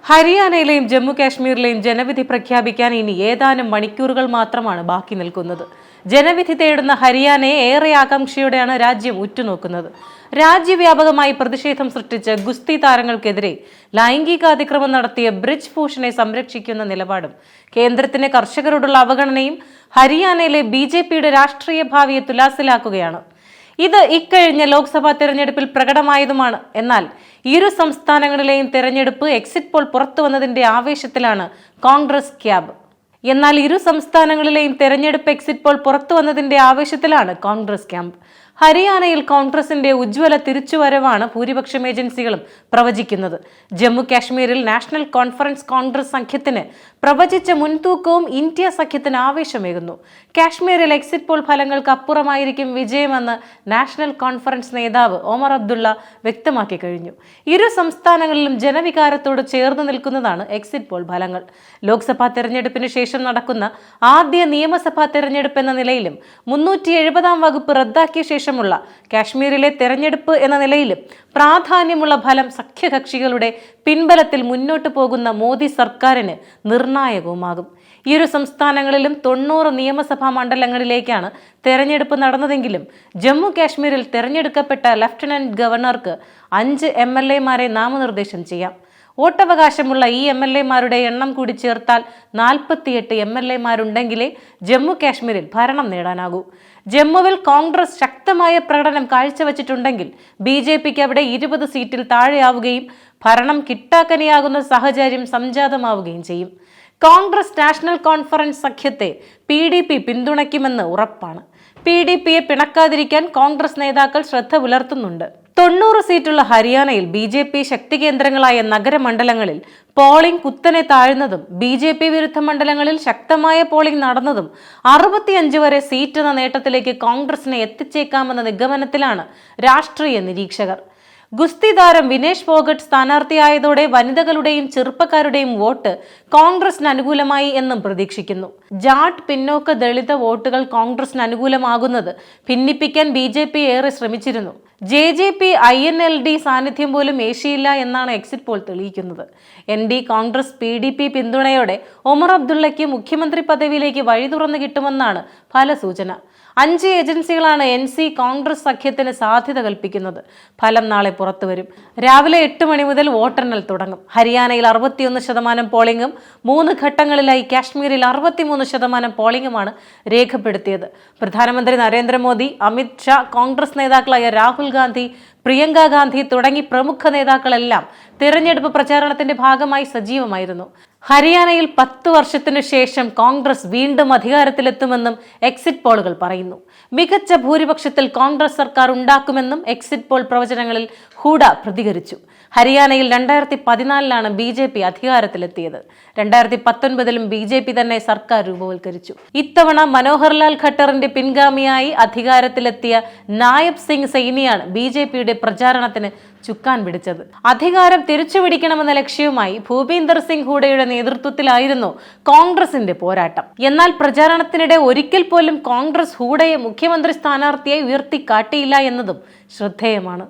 ഹരിയാനയിലെയും ജമ്മു കാശ്മീരിലെയും ജനവിധി പ്രഖ്യാപിക്കാൻ ഇനി ഏതാനും മണിക്കൂറുകൾ മാത്രമാണ് ബാക്കി നിൽക്കുന്നത്. ജനവിധി തേടുന്ന ഹരിയാനയെ ഏറെ ആകാംക്ഷയോടെയാണ് രാജ്യം ഉറ്റുനോക്കുന്നത്. രാജ്യവ്യാപകമായി പ്രതിഷേധം സൃഷ്ടിച്ച് ഗുസ്തി താരങ്ങൾക്കെതിരെ ലൈംഗിക അതിക്രമം നടത്തിയ ബ്രിജ് ഭൂഷണെ സംരക്ഷിക്കുന്ന നിലപാടും കേന്ദ്രത്തിന് കർഷകരോടുള്ള അവഗണനയും ഹരിയാനയിലെ BJPയുടെ രാഷ്ട്രീയ ഭാവിയെ തുലാസിലാക്കുകയാണ്. ഇത് ഇക്കഴിഞ്ഞ ലോക്സഭാ തെരഞ്ഞെടുപ്പിൽ പ്രകടമായതുമാണ്. എന്നാൽ ഇരു സംസ്ഥാനങ്ങളിലെയും തെരഞ്ഞെടുപ്പ് എക്സിറ്റ് പോൾ പുറത്തു വന്നതിന്റെ ആവേശത്തിലാണ് കോൺഗ്രസ് ക്യാമ്പ്. ഹരിയാനയിൽ കോൺഗ്രസിന്റെ ഉജ്ജ്വല തിരിച്ചുവരവാണ് ഭൂരിപക്ഷം ഏജൻസികളും പ്രവചിക്കുന്നത്. ജമ്മു കാശ്മീരിൽ നാഷണൽ കോൺഫറൻസ് കോൺഗ്രസ് സഖ്യത്തിന് പ്രവചിച്ച മുൻതൂക്കവും ഇന്ത്യ സഖ്യത്തിന് ആവേശമേകുന്നു. കാശ്മീരിൽ എക്സിറ്റ് പോൾ ഫലങ്ങൾക്ക് അപ്പുറമായിരിക്കും വിജയമെന്ന് നാഷണൽ കോൺഫറൻസ് നേതാവ് ഒമർ അബ്ദുള്ള വ്യക്തമാക്കി കഴിഞ്ഞു. ഇരു സംസ്ഥാനങ്ങളിലും ജനവികാരത്തോട് ചേർന്ന് നിൽക്കുന്നതാണ് എക്സിറ്റ് പോൾ ഫലങ്ങൾ. ലോക്സഭാ തെരഞ്ഞെടുപ്പിന് ശേഷം നടക്കുന്ന ആദ്യ നിയമസഭാ തെരഞ്ഞെടുപ്പ് എന്ന നിലയിലും 370-ാം വകുപ്പ് റദ്ദാക്കിയ ശേഷമുള്ള കാശ്മീരിലെ തെരഞ്ഞെടുപ്പ് എന്ന നിലയിലും പ്രാധാന്യമുള്ള ഫലം സഖ്യകക്ഷികളുടെ പിൻബലത്തിൽ മുന്നോട്ടു പോകുന്ന മോദി സർക്കാരിന് നിർണായകവുമാകും. ഇരു സംസ്ഥാനങ്ങളിലും 90 നിയമസഭാ മണ്ഡലങ്ങളിലേക്കാണ് തെരഞ്ഞെടുപ്പ് നടന്നതെങ്കിലും ജമ്മു കാശ്മീരിൽ തെരഞ്ഞെടുക്കപ്പെട്ട ലഫ്റ്റനന്റ് ഗവർണർക്ക് 5 MLA-മാരെ നാമനിർദ്ദേശം ചെയ്യാം. വോട്ടവകാശമുള്ള ഈ MLA-മാരുടെ എണ്ണം കൂടി ചേർത്താൽ 48 MLA-മാരുണ്ടെങ്കിലേ ജമ്മു കാശ്മീരിൽ ഭരണം നേടാനാകൂ. ജമ്മുവിൽ കോൺഗ്രസ് ശക്തമായ പ്രകടനം കാഴ്ചവെച്ചിട്ടുണ്ടെങ്കിൽ BJPക്ക് അവിടെ 20 സീറ്റിൽ താഴെയാവുകയും ഭരണം കിട്ടാക്കനിയാകുന്ന സാഹചര്യം സംജാതമാവുകയും ചെയ്യും. കോൺഗ്രസ് നാഷണൽ കോൺഫറൻസ് സഖ്യത്തെ PDP പിന്തുണയ്ക്കുമെന്ന് ഉറപ്പാണ്. PDPയെ പിണക്കാതിരിക്കാൻ കോൺഗ്രസ് നേതാക്കൾ ശ്രദ്ധ പുലർത്തുന്നുണ്ട്. 90 സീറ്റുള്ള ഹരിയാനയിൽ BJP ശക്തി കേന്ദ്രങ്ങളായ നഗരമണ്ഡലങ്ങളിൽ പോളിംഗ് കുത്തനെ താഴ്ന്നതും BJP വിരുദ്ധ മണ്ഡലങ്ങളിൽ ശക്തമായ പോളിംഗ് നടന്നതും 65 വരെ സീറ്റ് എന്ന നേട്ടത്തിലേക്ക് കോൺഗ്രസിനെ എത്തിച്ചേക്കാമെന്ന നിഗമനത്തിലാണ് രാഷ്ട്രീയ നിരീക്ഷകർ. ഗുസ്തി താരം വിനേഷ് ഫോഗട്ട് സ്ഥാനാർത്ഥിയായതോടെ വനിതകളുടെയും ചെറുപ്പക്കാരുടെയും വോട്ട് കോൺഗ്രസിന് അനുകൂലമായി എന്നും പ്രതീക്ഷിക്കുന്നു. ജാട്ട് പിന്നോക്ക ദളിത വോട്ടുകൾ കോൺഗ്രസിന് അനുകൂലമാകുന്നത് ഭിന്നിപ്പിക്കാൻ BJP ഏറെ ശ്രമിച്ചിരുന്നു. JJP INLD സാന്നിധ്യം പോലും ഏഷ്യയില്ല എന്നാണ് എക്സിറ്റ് പോൾ തെളിയിക്കുന്നത്. ND കോൺഗ്രസ് PDP പിന്തുണയോടെ ഒമർ അബ്ദുള്ളയ്ക്ക് മുഖ്യമന്ത്രി പദവിയിലേക്ക് വഴി തുറന്നു കിട്ടുമെന്നാണ് ഫലസൂചന. 5 ഏജൻസികളാണ് NC കോൺഗ്രസ് സഖ്യത്തിന് സാധ്യത കൽപ്പിക്കുന്നത്. ഫലം നാളെ പുറത്തുവരും. രാവിലെ 8 മണി മുതൽ വോട്ടെണ്ണൽ തുടങ്ങും. ഹരിയാനയിൽ 61% പോളിംഗും 3 ഘട്ടങ്ങളിലായി കാശ്മീരിൽ 63% പോളിംഗുമാണ് രേഖപ്പെടുത്തിയത്. പ്രധാനമന്ത്രി നരേന്ദ്രമോദി, അമിത് ഷാ, കോൺഗ്രസ് നേതാക്കളായ രാഹുൽ ഗാന്ധി, പ്രിയങ്ക ഗാന്ധി തുടങ്ങി പ്രമുഖ നേതാക്കളെല്ലാം തിരഞ്ഞെടുപ്പ് പ്രചാരണത്തിന്റെ ഭാഗമായി സജീവമായിരുന്നു. ഹരിയാനയിൽ 10 വർഷത്തിനു ശേഷം കോൺഗ്രസ് വീണ്ടും അധികാരത്തിലെത്തുമെന്നും എക്സിറ്റ് പോളുകൾ പറയുന്നു. മികച്ച ഭൂരിപക്ഷത്തിൽ കോൺഗ്രസ് സർക്കാർ ഉണ്ടാക്കുമെന്നും എക്സിറ്റ് പോൾ പ്രവചനങ്ങളിൽ ഹൂഡ പ്രതികരിച്ചു. ഹരിയാനയിൽ 2014-ലാണ് BJP അധികാരത്തിലെത്തിയത്. 2019-ലും BJP തന്നെ സർക്കാർ രൂപവൽക്കരിച്ചു. ഇത്തവണ മനോഹർലാൽ ഖട്ടറിന്റെ പിൻഗാമിയായി അധികാരത്തിലെത്തിയ നായബ് സിംഗ് സൈനിയാണ് BJPയുടെ പ്രചാരണത്തിന് ചുക്കാൻ പിടിച്ചത്. അധികാരം തിരിച്ചുപിടിക്കണമെന്ന ലക്ഷ്യവുമായി ഭൂപീന്ദർ സിംഗ് ഹൂഡയുടെ നേതൃത്വത്തിലായിരുന്നു കോൺഗ്രസിന്റെ പോരാട്ടം. എന്നാൽ പ്രചാരണത്തിനിടെ ഒരിക്കൽ പോലും കോൺഗ്രസ് ഹൂഡയെ മുഖ്യമന്ത്രി സ്ഥാനാർത്ഥിയായി ഉയർത്തിക്കാട്ടിയില്ല എന്നതും ശ്രദ്ധേയമാണ്.